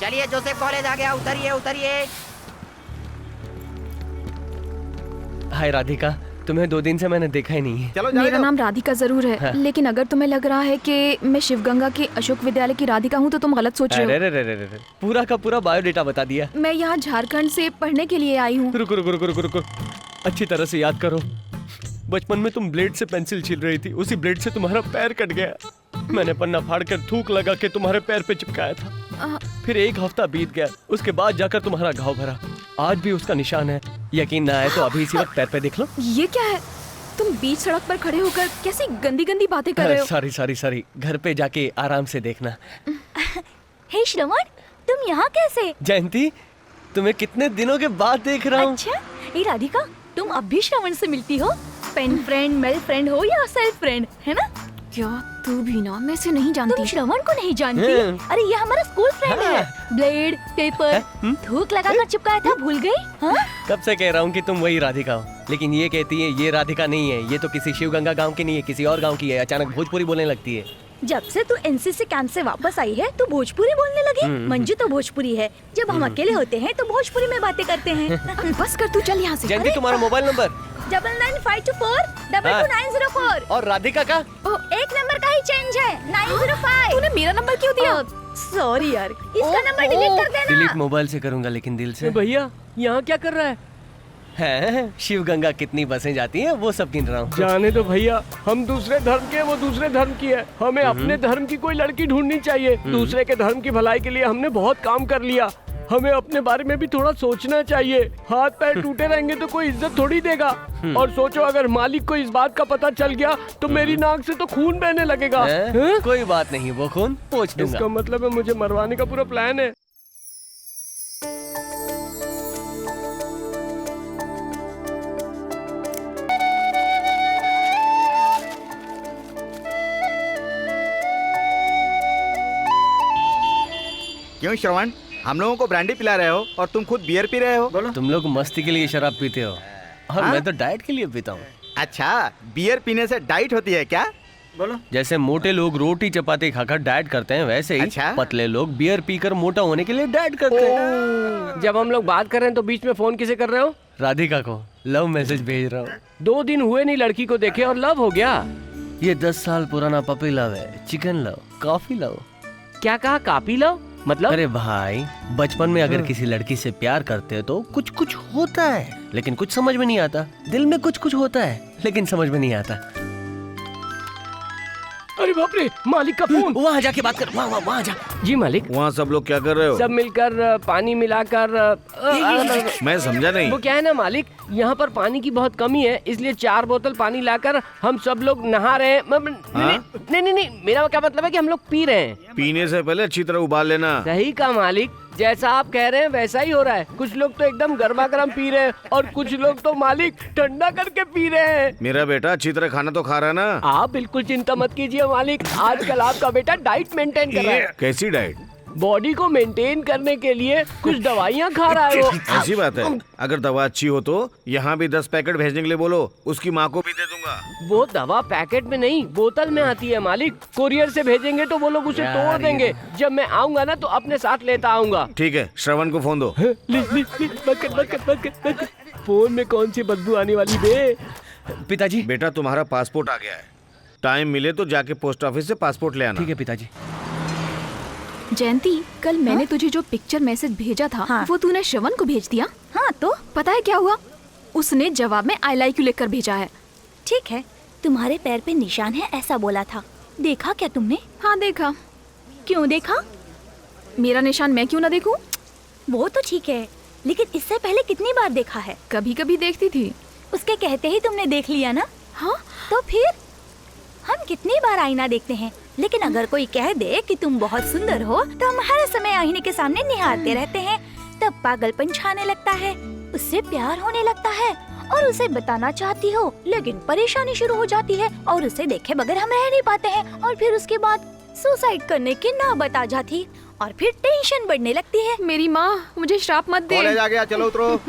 चलिए Joseph college आ गया, उतरिए उतरिए। हाय राधिका, तुम्हें 2 दिन से मैंने देखा ही नहीं है। चलो मेरा नाम राधिका जरूर है, हाँ। लेकिन अगर तुम्हें लग रहा है कि मैं शिवगंगा के अशोक विद्यालय की राधिका हूँ तो तुम गलत सोच रहे अरे रे रे रे रे, पूरा का पूरा बायोडेटा बता दिया। हो। मैं यहाँ झारखंड से पढ़ने के लिए आई हूँ। रुको रुको रुको रुको रुको, अच्छी तरह से याद करो। बचपन में तुम ब्लेड से पेंसिल छील रही थी, उसी ब्लेड से तुम्हारा पैर कट गया। मैंने पन्ना फाड़ कर थूक लगा के तुम्हारे पैर पे चिपकाया था। फिर 1 हफ्ता बीत गया, उसके बाद जाकर तुम्हारा घाव भरा। आज भी उसका निशान है। यकीन ना आए तो अभी इसी वक्त पैर पे देख लो। ये क्या है? तुम बीच सड़क पर खड़े होकर कैसी गंदी गंदी बातें कर रहे हो। सॉरी सॉरी सॉरी, घर पे जाके आराम से देखना। हे श्रवण, तुम यहाँ कैसे? जयंती, तुम्हें कितने दिनों के बाद देख रहा हूँ। अच्छा, ए राधिका, तुम अब भी श्रवण से मिलती हो? पेन फ्रेंड, मेल फ्रेंड हो या सेल्फ फ्रेंड, है ना? क्या तू भी ना? मैं से नहीं जानती। तुम श्रवण को नहीं जानती? अरे ये हमारा स्कूल फ्रेंड है। ब्लेड, पेपर, थूक लगाकर चिपकाया था, भूल गई? हाँ? कब से कह रहा हूँ कि तुम वही राधिका हो, लेकिन ये कहती है ये राधिका नहीं है, ये तो किसी शिवगंगा गांव की नहीं है, किसी और गांव की है। अचानक भोजपुरी बोलने लगती है। जब से तू एनसीसी कैंप से वापस आई है, तू भोजपुरी बोलने लगी। मंजू तो भोजपुरी है। जब हम अकेले होते हैं तो भोजपुरी में बातें करते हैं। बस कर, तू चल यहाँ से। जयंती, तुम्हारा मोबाइल नंबर? 9952422904। और राधिका का? एक नंबर का ही चेंज है, 905। तूने मेरा नंबर क्यों दिया? सॉरी यार, इसका नंबर डिलीट कर देना। डिलीट मोबाइल से करूंगा, लेकिन दिल से। भैया यहाँ क्या कर रहा है? शिवगंगा कितनी बसें जाती हैं वो सब गिन रहा हूँ। जाने दो भैया, हम दूसरे धर्म के, वो दूसरे धर्म की है। हमें अपने धर्म की कोई लड़की ढूंढनी चाहिए। दूसरे के धर्म की भलाई के लिए हमने बहुत काम कर लिया। हमें अपने बारे में भी थोड़ा सोचना चाहिए। हाथ पैर टूटे रहेंगे तो कोई इज्जत थोड़ी देगा। और सोचो, अगर मालिक को इस बात का पता चल गया तो मेरी नाक से तो खून बहने लगेगा। कोई बात नहीं, वो खून पोंछ दूंगा। इसका मतलब है मुझे मरवाने का पूरा प्लान है। क्यों श्रवण, हम लोगों को ब्रांडी पिला रहे हो और तुम खुद बियर पी रहे हो? बोलो। तुम लोग मस्ती के लिए शराब पीते हो और मैं तो डाइट के लिए पीता हूँ। अच्छा, बियर पीने से डाइट होती है क्या? बोलो। जैसे मोटे लोग रोटी चपाती खाकर डाइट करते हैं, वैसे ही अच्छा? पतले लोग बियर पीकर मोटा होने के लिए डाइट करते हैं। जब हम लोग बात कर रहे हैं तो बीच में फोन किसे कर रहे हो? राधिका को लव मैसेज भेज रहा हूँ। 2 दिन हुए नहीं लड़की को देखे और लव हो गया। ये 10 साल पुराना पपी लव है, चिकन लव, कॉफी लव। क्या कहा? कापी लव मतलब? अरे भाई, बचपन में अगर किसी लड़की से प्यार करते हो तो कुछ कुछ होता है, लेकिन कुछ समझ में नहीं आता। दिल में कुछ कुछ होता है, लेकिन समझ में नहीं आता। अरे बाप रे, मालिक का फोन। वहाँ जाके बात कर, वहाँ जा। जी मालिक। वहाँ सब लोग क्या कर रहे हो? सब मिलकर पानी मिलाकर मैं समझा नहीं। वो क्या है ना मालिक, यहाँ पर पानी की बहुत कमी है, इसलिए 4 बोतल पानी लाकर हम सब लोग नहा रहे हैं। नहीं, मेरा क्या मतलब है कि हम लोग पी रहे हैं। पीने से पहले अच्छी तरह उबाल लेना। सही कहा मालिक, जैसा आप कह रहे हैं वैसा ही हो रहा है। कुछ लोग तो एकदम गर्मा गर्म पी रहे हैं और कुछ लोग तो मालिक ठंडा करके पी रहे हैं। मेरा बेटा अच्छी तरह खाना तो खा रहा है ना? आप बिल्कुल चिंता मत कीजिए मालिक, आजकल आपका बेटा डाइट मेंटेन कर रहा है। कैसी डाइट? बॉडी को मेंटेन करने के लिए कुछ दवाइयाँ खा रहा है वो। ऐसी बात है? अगर दवा अच्छी हो तो यहाँ भी 10 पैकेट भेजने के लिए बोलो, उसकी माँ को भी दे दूंगा। वो दवा पैकेट में नहीं, बोतल में आती है मालिक। कोरियर से भेजेंगे तो वो लोग उसे तोड़ देंगे। जब मैं आऊंगा ना तो अपने साथ लेता आऊंगा। ठीक है, श्रवण को फोन दो। फोन में कौन सी बदबू आने वाली बे? पिताजी। बेटा, तुम्हारा पासपोर्ट आ गया है। टाइम मिले तो जाके पोस्ट ऑफिस से पासपोर्ट ले आना। ठीक है पिताजी। जयंती, कल मैंने तुझे जो पिक्चर मैसेज भेजा था वो तूने श्रवण को भेज दिया। हाँ तो पता है क्या हुआ? उसने जवाब में आई लाइक यू लिखकर भेजा है। ठीक है, तुम्हारे पैर पे निशान है ऐसा बोला था। देखा क्या तुमने? हाँ देखा। क्यों देखा? मेरा निशान मैं क्यों ना देखूं? वो तो ठीक है, लेकिन इससे पहले कितनी बार देखा है? कभी कभी देखती थी। उसके कहते ही तुमने देख लिया ना? हाँ तो फिर हम कितनी बार आईना देखते हैं, लेकिन अगर कोई कह दे कि तुम बहुत सुंदर हो तो हम हर समय आईने के सामने निहारते रहते हैं। तब पागलपन छाने लगता है, उससे प्यार होने लगता है और उसे बताना चाहती हो, लेकिन परेशानी शुरू हो जाती है और उसे देखे बगैर हम रह नहीं पाते हैं। और फिर उसके बाद सुसाइड करने की नौबत आ जाती और फिर टेंशन बढ़ने लगती है। मेरी माँ, मुझे श्राप मत दे। कॉलेज आ गया, चलो उतरो।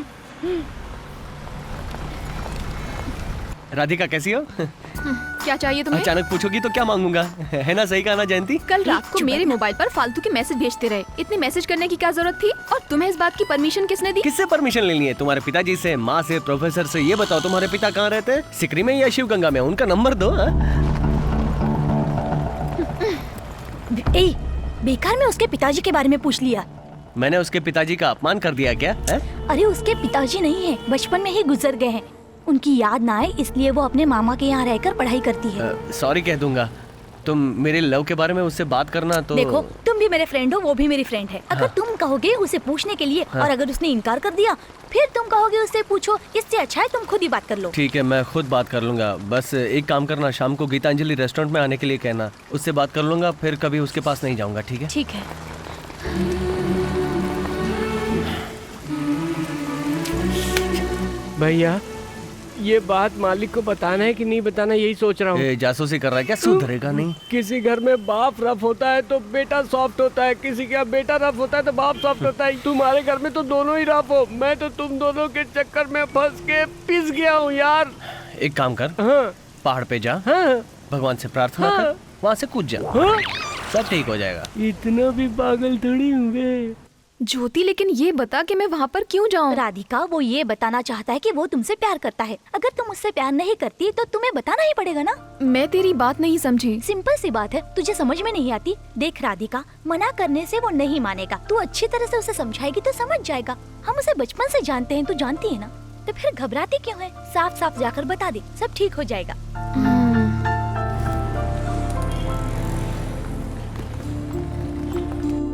राधिका कैसी हो? क्या चाहिए तुम्हें? अचानक पूछोगी तो क्या मांगूंगा? है ना सही कहा ना जयंती? कल रात को मेरे मोबाइल पर फालतू के मैसेज भेजते रहे। इतनी मैसेज करने की क्या जरूरत थी? और तुम्हें इस बात की परमिशन किसने दी? किससे परमिशन लेनी है? तुम्हारे पिताजी से, माँ से, प्रोफेसर से? ये बताओ तुम्हारे पिता कहाँ रहते हैं? सिकरी में या शिवगंगा में? उनका नंबर दो। बेकार में उसके पिताजी के बारे में पूछ लिया। मैंने उसके पिताजी का अपमान कर दिया क्या? अरे उसके पिताजी नहीं है, बचपन में ही गुजर गए हैं। उनकी याद ना आए इसलिए वो अपने मामा के यहाँ रहकर पढ़ाई करती है। सॉरी कह दूंगा। तुम मेरे लव के बारे में उससे बात करना तो। देखो तुम भी मेरे फ्रेंड हो, वो भी मेरी फ्रेंड है। अगर तुम कहोगे उसे पूछने के लिए और अगर उसने इनकार कर दिया फिर तुम कहोगे उससे पूछो, इससे अच्छा है तुम खुद ही बात कर लो। ठीक है, मैं खुद बात कर लूंगा। बस एक काम करना, शाम को गीतांजलि रेस्टोरेंट में आने के लिए कहना। उससे बात कर लूंगा, फिर कभी उसके पास नहीं जाऊंगा। ठीक है? ठीक है। भैया ये बात मालिक को बताना है कि नहीं बताना, यही सोच रहा हूँ। जासूसी कर रहा है क्या? सुधरेगा नहीं। किसी घर में बाप रफ होता है तो बेटा सॉफ्ट होता है, किसी का बेटा रफ होता है तो बाप सॉफ्ट होता है। तुम्हारे घर में तो दोनों ही रफ हो। मैं तो तुम दोनों के चक्कर में फंस के पिस गया हूँ यार। एक काम कर, हाँ पहाड़ पे जा, हाँ भगवान से प्रार्थना हाँ। कर, वहाँ से कूद जा, हाँ। सब ठीक हो जाएगा। इतना भी पागल थोड़ी हुए। ज्योति, लेकिन ये बता कि मैं वहाँ पर क्यों जाऊँ? राधिका वो ये बताना चाहता है कि वो तुमसे प्यार करता है। अगर तुम उससे प्यार नहीं करती तो तुम्हें बताना ही पड़ेगा ना। मैं तेरी बात नहीं समझी। सिंपल सी बात है, तुझे समझ में नहीं आती। देख राधिका, मना करने से वो नहीं मानेगा। तू अच्छी तरह से उसे समझाएगी तो समझ जाएगा। हम उसे बचपन से जानते हैं, तू जानती है ना। तो फिर घबराती क्यों है? साफ साफ जाकर बता दे, सब ठीक हो जाएगा।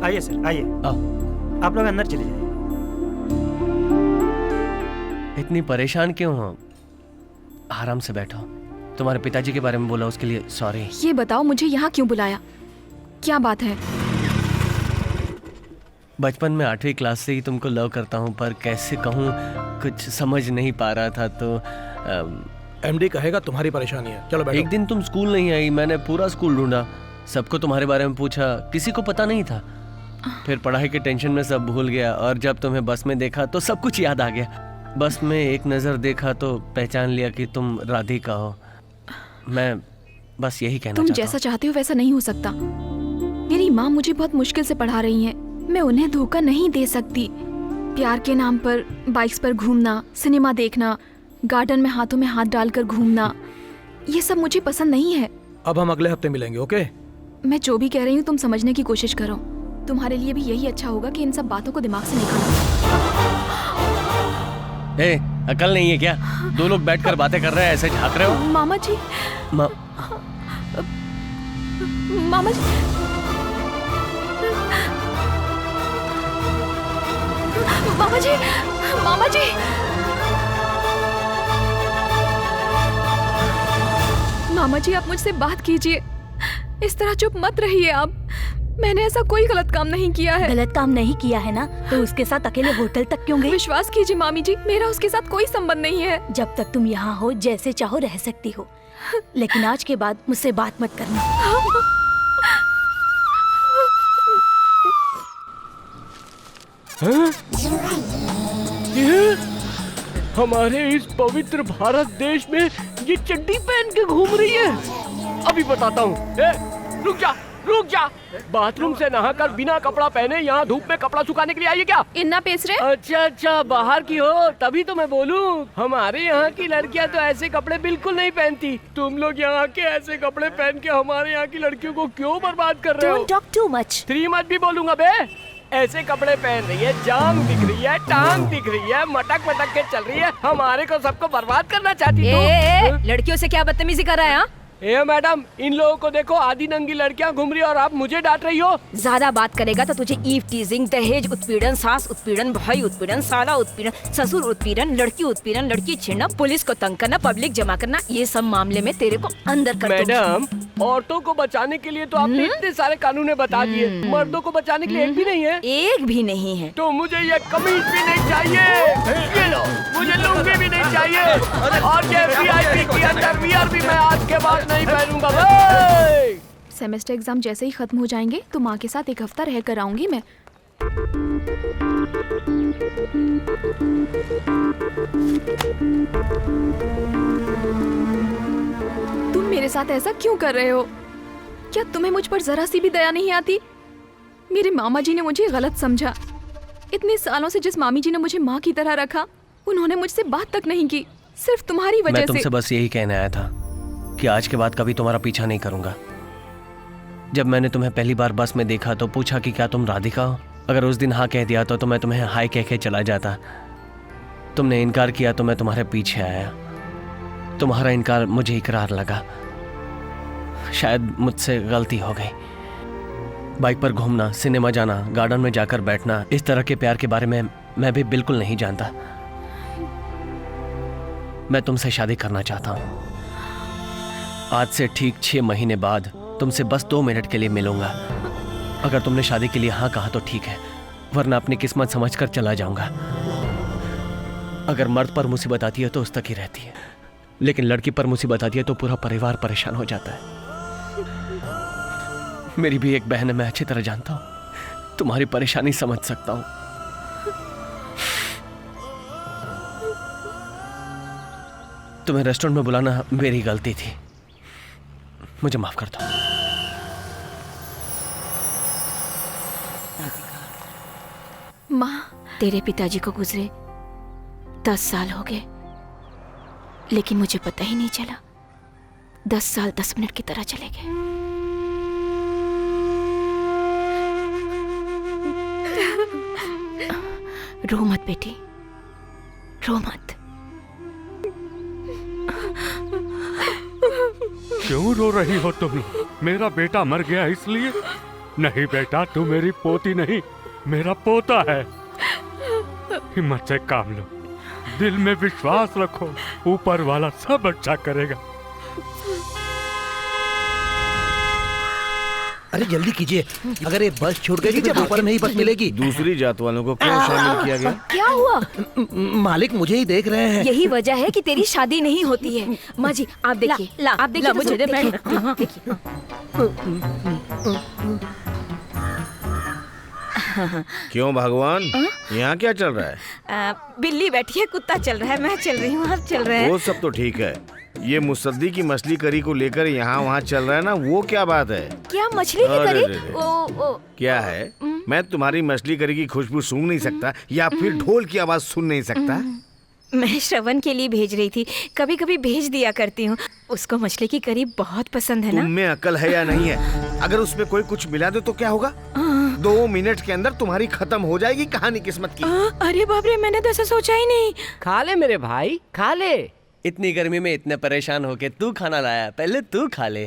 आइए सर, आइए। आप लोग अंदर चले जाइए। इतनी परेशान क्यों हो? आराम से बैठो। तुम्हारे पिताजी के बारे में बोला, उसके लिए सॉरी। ये बताओ मुझे यहाँ क्यों बुलाया? क्या बात है? बचपन में 8वीं क्लास से ही तुमको लव करता हूँ, पर कैसे कहूँ कुछ समझ नहीं पा रहा था। तो एमडी कहेगा तुम्हारी परेशानी है। चलो बैठो। एक दिन तुम स्कूल नहीं आई, मैंने पूरा स्कूल ढूंढा, सबको तुम्हारे बारे में पूछा, किसी को पता नहीं था। फिर पढ़ाई के टेंशन में सब भूल गया, और जब तुम्हें बस में देखा तो सब कुछ याद आ गया। बस में एक नज़र देखा तो पहचान लिया कि तुम राधिका हो। मैं बस यही कहना तुम चाहता जैसा चाहते हो वैसा नहीं हो सकता। मेरी माँ मुझे बहुत मुश्किल से पढ़ा रही हैं। मैं उन्हें धोखा नहीं दे सकती। प्यार के नाम पर बाइक्स पर घूमना, सिनेमा देखना, गार्डन में हाथों में हाथ डालकर घूमना, ये सब मुझे पसंद नहीं है। अब हम अगले हफ्ते मिलेंगे, ओके? मैं जो भी कह रही हूँ तुम समझने की कोशिश करो। तुम्हारे लिए भी यही अच्छा होगा कि इन सब बातों को दिमाग से निकालो। ए, अकल नहीं है क्या? दो लोग बैठकर बातें कर रहे हैं, ऐसे झांक रहे हो? मामा जी, मामा जी, मामा जी, मामा जी, मामा जी, आप मुझसे बात कीजिए। इस तरह चुप मत रहिए आप। मैंने ऐसा कोई गलत काम नहीं किया है। गलत काम नहीं किया है ना, तो उसके साथ अकेले होटल तक क्यों गई? विश्वास कीजिए मामी जी, मेरा उसके साथ कोई संबंध नहीं है। जब तक तुम यहाँ हो जैसे चाहो रह सकती हो, लेकिन आज के बाद मुझसे बात मत करना। हमारे इस पवित्र भारत देश में ये चड्डी पहन के घूम रही है। अभी बताता हूँ। रुक जा, रुक जा। बाथरूम से नहाकर बिना कपड़ा पहने यहाँ धूप में कपड़ा सुखाने के लिए आई है क्या? इन्ना पेस रहे? अच्छा अच्छा, बाहर की हो तभी तो मैं बोलूँ। हमारे यहाँ की लड़कियाँ तो ऐसे कपड़े बिल्कुल नहीं पहनती। तुम लोग यहाँ के ऐसे कपड़े पहन के हमारे यहाँ की लड़कियों को क्यों बर्बाद कर रहे हो? Don't talk too much. 3 मत भी बोलूंगा बे। ऐसे कपड़े पहन रही है, जांग दिख रही है, टांग दिख रही है, मटक मटक के चल रही है, हमारे को सबको बर्बाद करना चाहती तू। लड़कियों से क्या बदतमीजी कर रहा है? ए मैडम, इन लोगों को देखो, आधी नंगी लड़कियां घूम रही है और आप मुझे डांट रही हो। ज्यादा बात करेगा तो तुझे ईव टीजिंग, दहेज उत्पीड़न, सास उत्पीड़न, भाई उत्पीड़न, साला उत्पीड़न, ससुर उत्पीड़न, लड़की छेड़ना, पुलिस को तंग करना, पब्लिक जमा करना, ये सब मामले में तेरे को अंदर कर दूंगी। मैडम, औरतों को बचाने के लिए तो आपने इतने सारे कानून बता दिए, मर्दों को बचाने के लिए एक भी नहीं है। एक भी नहीं है। तो मुझे ये कमीज भी नहीं चाहिए, ये लो, मुझे लुंगी भी नहीं चाहिए, और ये वीआईपी की अंडरवियर भी मैं आज के बाद नहीं पहनूंगा। सेमेस्टर एग्जाम जैसे ही खत्म हो जाएंगे तो माँ के साथ एक हफ्ता रह कर आऊंगी मैं। तुम मेरे साथ ऐसा क्यों कर रहे हो? क्या तुम्हें मुझ पर जरा सी भी दया नहीं आती? मेरे मामा जी ने मुझे गलत समझा। इतने सालों से जिस मामी जी ने मुझे माँ की तरह रखा, उन्होंने मुझसे बात तक नहीं की, सिर्फ तुम्हारी वजह से। मैं तुमसे बस यही कहने आया था कि आज के बाद कभी तुम्हारा पीछा नहीं करूंगा। जब मैंने तुम्हें पहली बार बस में देखा तो पूछा कि क्या तुम राधिका हो। अगर उस दिन हाँ कह दिया तो मैं तुम्हें हाय कह के चला जाता। तुमने इनकार किया तो मैं तुम्हारे पीछे आया। तुम्हारा इनकार मुझे इकरार लगा। शायद मुझसे गलती हो गई। बाइक पर घूमना, सिनेमा जाना, गार्डन में जाकर बैठना, इस तरह के प्यार के बारे में मैं भी बिल्कुल नहीं जानता। मैं तुमसे शादी करना चाहता हूँ। आज से ठीक 6 महीने बाद तुमसे बस 2 मिनट के लिए मिलूंगा। अगर तुमने शादी के लिए हाँ कहा तो ठीक है, वरना अपनी किस्मत समझकर चला जाऊंगा। अगर मर्द पर मुसीबत आती है तो उस तक ही रहती है, लेकिन लड़की पर मुसीबत आती है तो पूरा परिवार परेशान हो जाता है। मेरी भी एक बहन है, मैं अच्छी तरह जानता हूं। तुम्हारी परेशानी समझ सकता हूं। तुम्हें रेस्टोरेंट में बुलाना मेरी गलती थी, मुझे माफ कर दो। माँ, तेरे पिताजी को गुजरे 10 साल हो गए, लेकिन मुझे पता ही नहीं चला। 10 साल 10 मिनट की तरह चले गए। रो मत बेटी, रो मत। क्यों रो रही हो तुम? मेरा बेटा मर गया इसलिए? नहीं बेटा, तू मेरी पोती नहीं, मेरा पोता है। हिम्मत से काम लो, दिल में विश्वास रखो, ऊपर वाला सब अच्छा करेगा। अरे जल्दी कीजिए, अगर ये बस छूट गई तो ऊपर में ही बस मिलेगी। दूसरी जात वालों को क्यों शामिल किया गया? क्या हुआ? मालिक मुझे ही देख रहे हैं। यही वजह है कि तेरी शादी नहीं होती है। माँ जी आप देखिए, आप देखिए, मुझे देखिए। क्यों भगवान, यहाँ क्या चल रहा है? बिल्ली बैठी है, कुत्ता चल रहा है, मैं चल रही हूँ, आप चल रहे हैं। वो सब तो ठीक है, ये मुसद्दी की मछली करी को लेकर यहाँ वहाँ चल रहा है ना, वो क्या बात है? क्या मछली की अरे करी? रे रे। ओ क्या है? मैं तुम्हारी मछली करी की खुशबू सूंघ नहीं सकता या फिर ढोल की आवाज सुन नहीं सकता? मैं श्रवण के लिए भेज रही थी, कभी कभी भेज दिया करती हूँ। उसको मछली की करी बहुत पसंद है ना। तुम में अकल है या नहीं है? अगर उसमें कोई कुछ मिला दे तो क्या होगा? 2 मिनट के अंदर तुम्हारी खत्म हो जाएगी कहानी किस्मत की। अरे बाप रे, मैंने तो ऐसा सोचा ही नहीं। खा ले मेरे भाई, खा ले। इतनी गर्मी में इतने परेशान होके तू खाना लाया, पहले तू खा ले।